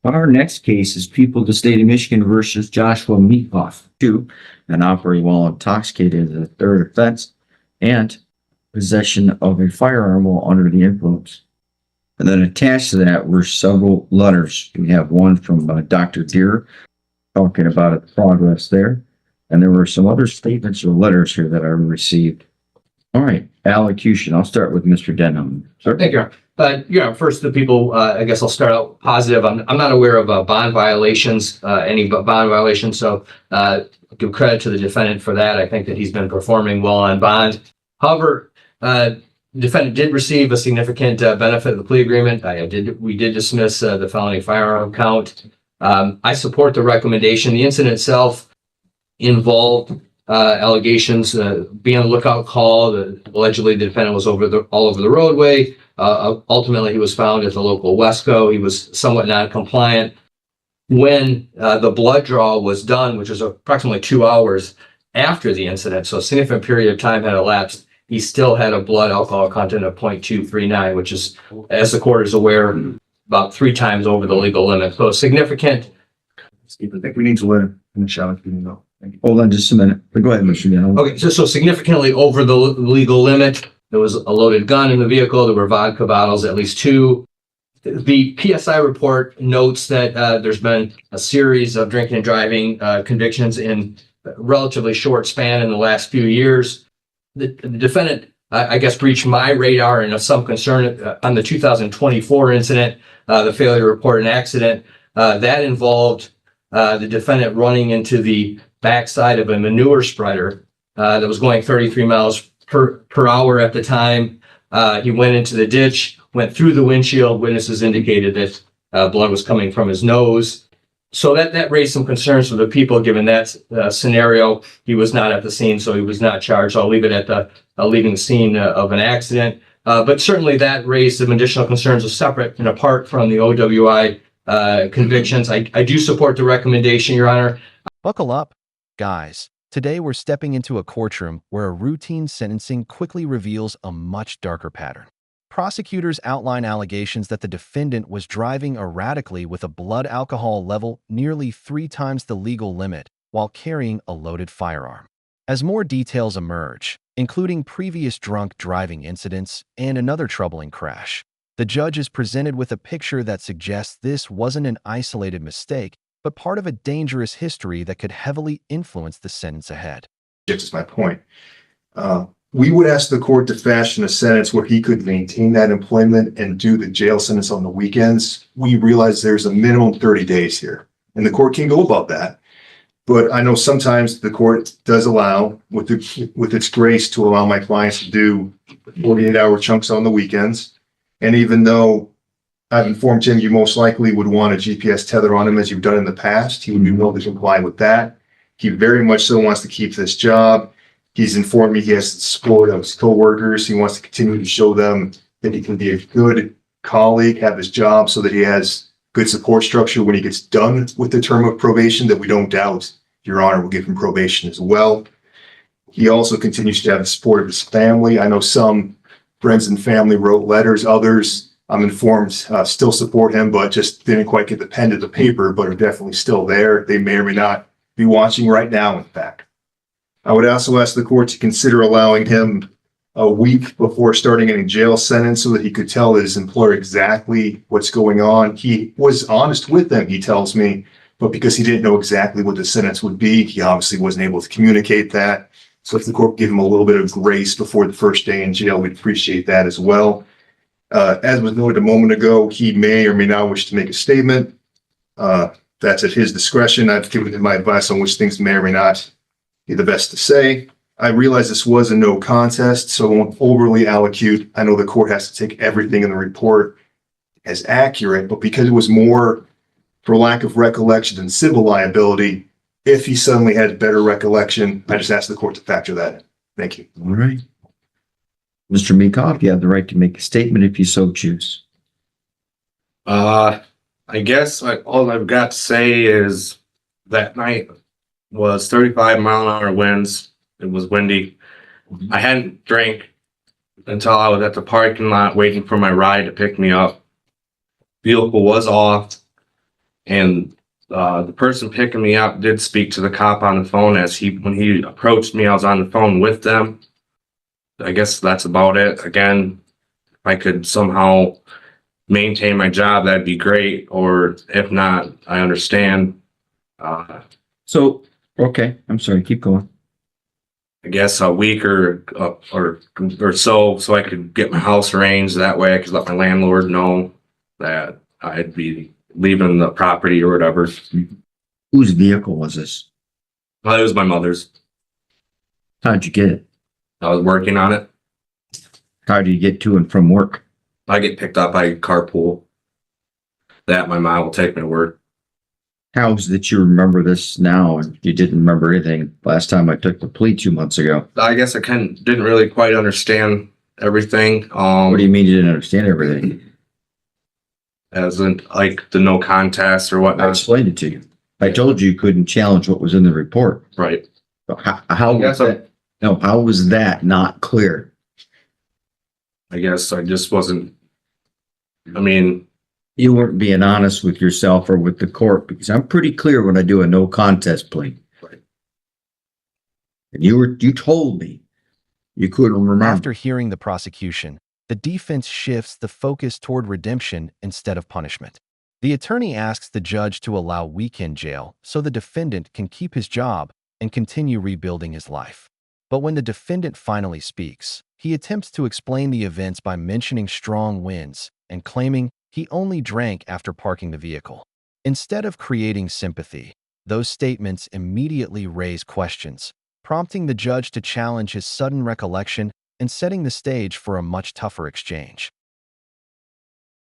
Our next case is People of the State of Michigan versus Joshua Meathoff, 2, and operating while intoxicated is a third offense, and possession of a firearm while under the influence. And then attached to that were several letters. We have one from Dr. Deere talking about its progress there. And there were some other statements or letters here that I received. All right, allocution. I'll start with Mr. Denham. Sir? Thank you. First, the people, I guess I'll start out positive. I'm not aware of bond violations, any bond violations. So give credit to the defendant for that. I think that he's been performing well on bond. However, the defendant did receive a significant benefit of the plea agreement. We did dismiss the felony firearm count. I support the recommendation. The incident itself involved allegations, be on the lookout call. Allegedly, the defendant was all over the roadway. Ultimately, he was found at the local Wesco. He was somewhat non-compliant. When the blood draw was done, which was approximately 2 hours after the incident, so a significant period of time had elapsed, he still had a blood alcohol content of 0.239, which is, as the court is aware, about 3 times over the legal limit. So significant. Steve, I think we need to let him finish out if you can go. Hold on just a minute. Go ahead, Mr. Denham. Okay, so significantly over the legal limit. There was a loaded gun in the vehicle. There were vodka bottles, at least 2. The PSI report notes that there's been a series of drinking and driving convictions in a relatively short span in the last few years. The defendant, I guess, breached my radar and of some concern on the 2024 incident, the failure to report an accident. That involved the defendant running into the backside of a manure spreader that was going 33 miles per hour at the time. He went into the ditch, went through the windshield. Witnesses indicated that blood was coming from his nose. So that raised some concerns for the people, given that scenario. He was not at the scene, so he was not charged. I'll leave it at leaving the scene of an accident. But certainly that raised some additional concerns separate and apart from the OWI convictions. I do support the recommendation, Your Honor. Buckle up, guys. Today we're stepping into a courtroom where a routine sentencing quickly reveals a much darker pattern. Prosecutors outline allegations that the defendant was driving erratically with a blood alcohol level nearly 3 times the legal limit while carrying a loaded firearm. As more details emerge, including previous drunk driving incidents and another troubling crash, the judge is presented with a picture that suggests this wasn't an isolated mistake, but part of a dangerous history that could heavily influence the sentence ahead. That's my point. We would ask the court to fashion a sentence where he could maintain that employment and do the jail sentence on the weekends. We realize there's a minimum 30 days here, and the court can go about that. But I know sometimes the court does allow, with its grace, to allow my clients to do 48-hour chunks on the weekends. And even though I've informed him you most likely would want a GPS tether on him as you've done in the past, he would be willing to comply with that. He very much so wants to keep this job. He's informed me he has the support of his coworkers. He wants to continue to show them that he can be a good colleague, have his job so that he has good support structure when he gets done with the term of probation that we don't doubt Your Honor will give him probation as well. He also continues to have the support of his family. I know some friends and family wrote letters. Others, I'm informed, still support him, but just didn't quite get the pen to the paper, but are definitely still there. They may or may not be watching right now, in fact. I would also ask the court to consider allowing him a week before starting any jail sentence so that he could tell his employer exactly what's going on. He was honest with them, he tells me, but because he didn't know exactly what the sentence would be, he obviously wasn't able to communicate that. So if the court give him a little bit of grace before the first day in jail, we'd appreciate that as well. As was noted a moment ago, he may or may not wish to make a statement. That's at his discretion. I've given him my advice on which things may or may not be the best to say. I realize this was a no contest, so I won't overly allocute. I know the court has to take everything in the report as accurate, but because it was more for lack of recollection than civil liability, if he suddenly had better recollection, I just ask the court to factor that in. Thank you. All right. Mr. Meekoff, you have the right to make a statement if you so choose. I guess all I've got to say is that night was 35-mile-an-hour winds. It was windy. I hadn't drank until I was at the parking lot waiting for my ride to pick me up. Vehicle was off. And the person picking me up did speak to the cop on the phone when he approached me, I was on the phone with them. I guess that's about it. Again, if I could somehow maintain my job, that'd be great. Or if not, I understand. So, okay, I'm sorry, keep going. I guess a week or so I could get my house arranged. That way I could let my landlord know that I'd be leaving the property or whatever. Whose vehicle was this? Well, it was my mother's. How'd you get it? I was working on it. How do you get to and from work? I get picked up by carpool. That my mom will take me to work. How is that you remember this now and you didn't remember anything last time I took the plea 2 months ago? I guess I didn't really quite understand everything. What do you mean you didn't understand everything? As in like the no contest or I whatnot. explained it to you. I told you you couldn't challenge what was in the report. Right. How Yes, was that? No, how was that not clear? I guess I just wasn't. I mean, You weren't being honest with yourself or with the court, because I'm pretty clear when I do a no contest plea. Right. And you told me you couldn't remember. After hearing the prosecution, the defense shifts the focus toward redemption instead of punishment. The attorney asks the judge to allow weekend jail so the defendant can keep his job and continue rebuilding his life. But when the defendant finally speaks, he attempts to explain the events by mentioning strong winds and claiming he only drank after parking the vehicle. Instead of creating sympathy, those statements immediately raise questions, prompting the judge to challenge his sudden recollection and setting the stage for a much tougher exchange.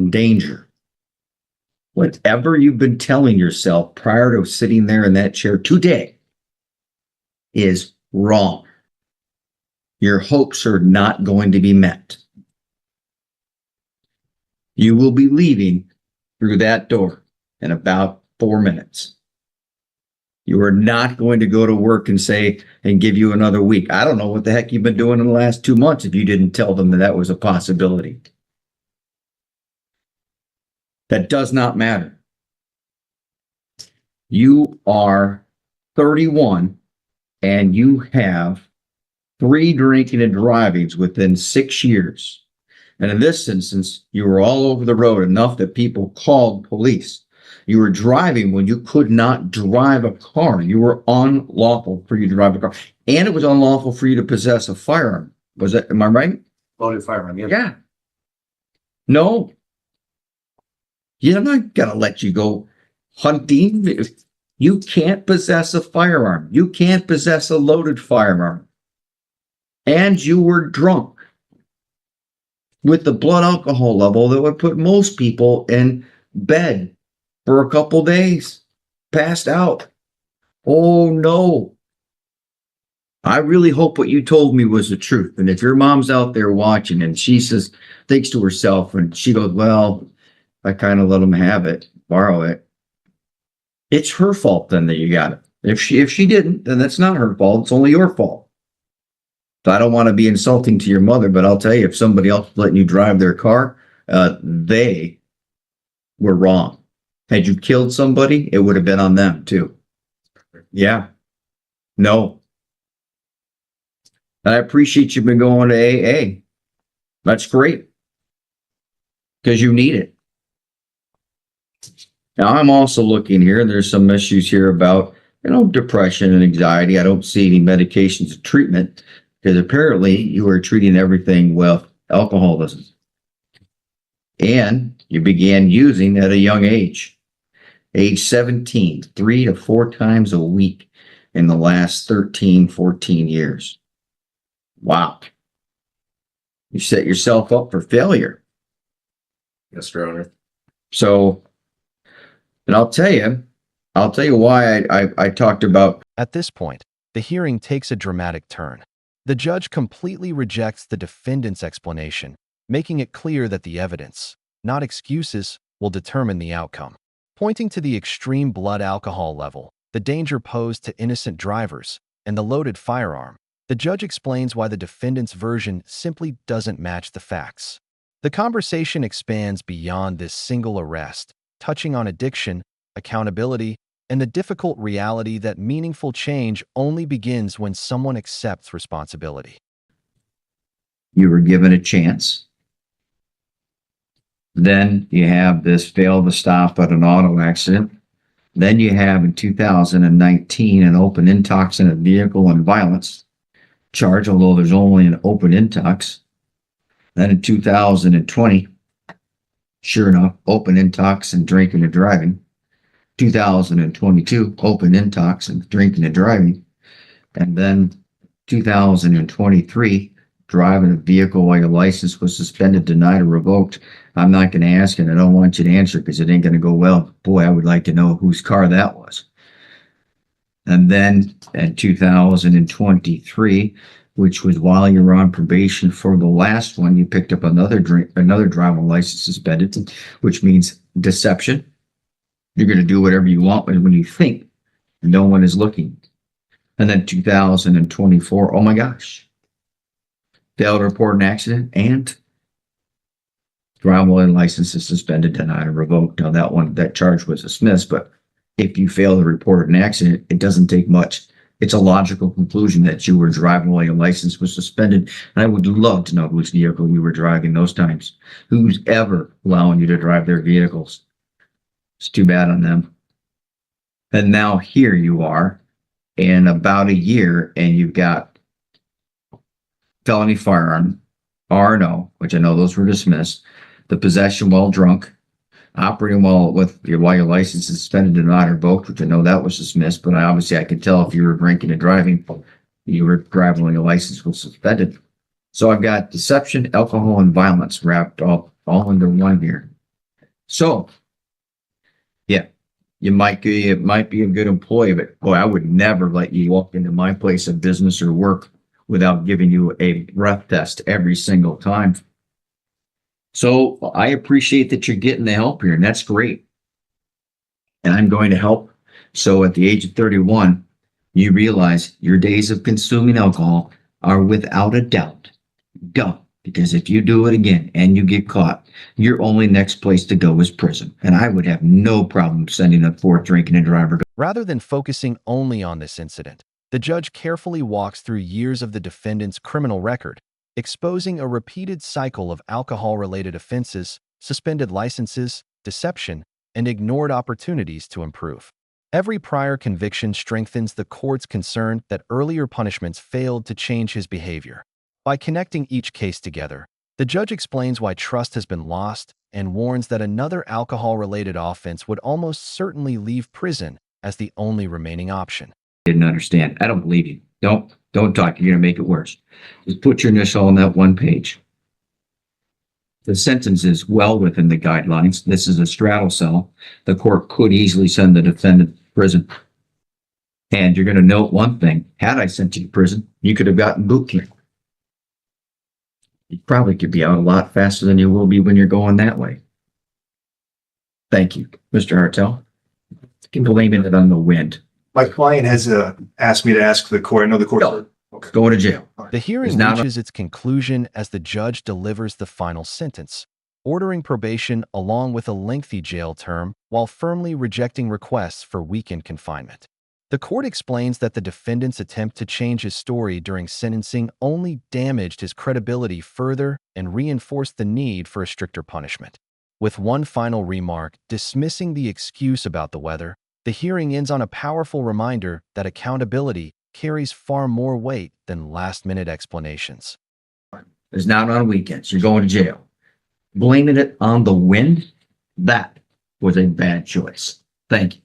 Danger. Whatever you've been telling yourself prior to sitting there in that chair today is wrong. Your hopes are not going to be met. You will be leaving through that door in about 4 minutes. You are not going to go to work and say, and give you another week. I don't know what the heck you've been doing in the last 2 months if you didn't tell them that that was a possibility. That does not matter. You are 31 and you have 3 drinking and drivings within 6 years. And in this instance, you were all over the road enough that people called police. You were driving when you could not drive a car. You were unlawful for you to drive a car. And it was unlawful for you to possess a firearm. Was that, am I right? Loaded firearm, yeah. Yeah. No. You're not gonna let you go hunting. You can't possess a firearm. You can't possess a loaded firearm. And you were drunk with the blood alcohol level that would put most people in bed for a couple days, passed out. Oh no. I really hope what you told me was the truth. And if your mom's out there watching and she says, thinks to herself and she goes, well, I kind of let him have it, borrow it. It's her fault then that you got it. If she didn't, then that's not her fault. It's only your fault. So I don't want to be insulting to your mother, but I'll tell you, if somebody else was letting you drive their car, they were wrong. Had you killed somebody, it would have been on them too. Yeah. No. I appreciate you've been going to AA. That's great. Because you need it. Now, I'm also looking here, there's some issues here about, depression and anxiety. I don't see any medications or treatment because apparently you are treating everything with alcoholism. And you began using at a young age, age 17, 3 to 4 times a week in the last 13, 14 years. Wow. You set yourself up for failure. yes, Your Honor. So, and I'll tell you why I talked about. At this point, the hearing takes a dramatic turn. The judge completely rejects the defendant's explanation, making it clear that the evidence, not excuses, will determine the outcome. Pointing to the extreme blood alcohol level, the danger posed to innocent drivers, and the loaded firearm, the judge explains why the defendant's version simply doesn't match the facts. The conversation expands beyond this single arrest, touching on addiction, accountability, and the difficult reality that meaningful change only begins when someone accepts responsibility. You were given a chance. Then you have this fail to stop at an auto accident. Then you have in 2019 an open intox in a vehicle and violence charge, although there's only an open intox. Then in 2020, sure enough, open intox and drinking and driving. 2022, open intox and drinking and driving. And then 2023, driving a vehicle while your license was suspended, denied, or revoked. I'm not going to ask, and I don't want you to answer because it ain't going to go well. Boy, I would like to know whose car that was. And then in 2023, which was while you were on probation for the last one, you picked up another driving license suspended, which means deception. You're going to do whatever you want when you think no one is looking. And then 2024, oh my gosh. Failed to report an accident and driving license is suspended, denied, or revoked. Now that charge was dismissed, but if you fail to report an accident, it doesn't take much. It's a logical conclusion that you were driving while your license was suspended. And I would love to know whose vehicle you were driving those times. Who's ever allowing you to drive their vehicles? It's too bad on them. And now here you are in about a year and you've got felony firearm, R&O, which I know those were dismissed, the possession while drunk, operating while your license is suspended, denied, or revoked, which I know that was dismissed, but I could tell if you were drinking and driving, you were driving while your license was suspended. So I've got deception, alcohol, and violence wrapped all under one here. So, yeah, it might be a good employee, but boy, I would never let you walk into my place of business or work without giving you a breath test every single time. So I appreciate that you're getting the help here, and that's great. And I'm going to help. So at the age of 31, you realize your days of consuming alcohol are without a doubt done. Because if you do it again and you get caught, your only next place to go is prison. And I would have no problem sending a fourth drinking and driver. Rather than focusing only on this incident, the judge carefully walks through years of the defendant's criminal record, exposing a repeated cycle of alcohol-related offenses, suspended licenses, deception, and ignored opportunities to improve. Every prior conviction strengthens the court's concern that earlier punishments failed to change his behavior. By connecting each case together, the judge explains why trust has been lost and warns that another alcohol-related offense would almost certainly leave prison as the only remaining option. Didn't understand. I don't believe you. Don't talk. You're going to make it worse. Just put your initial on that one page. The sentence is well within the guidelines. This is a straddle cell. The court could easily send the defendant to prison. And you're going to note one thing. Had I sent you to prison, you could have gotten boot camp. You probably could be out a lot faster than you will be when you're going that way. Thank you, Mr. Hartel. Blaming it on the wind. My client has asked me to ask the court. I know the court. No. Going to jail. The hearing reaches its conclusion as the judge delivers the final sentence, ordering probation along with a lengthy jail term while firmly rejecting requests for weekend confinement. The court explains that the defendant's attempt to change his story during sentencing only damaged his credibility further and reinforced the need for a stricter punishment. With one final remark dismissing the excuse about the weather, the hearing ends on a powerful reminder that accountability carries far more weight than last-minute explanations. It's not on weekends. You're going to jail. Blaming it on the wind, that was a bad choice. Thank you.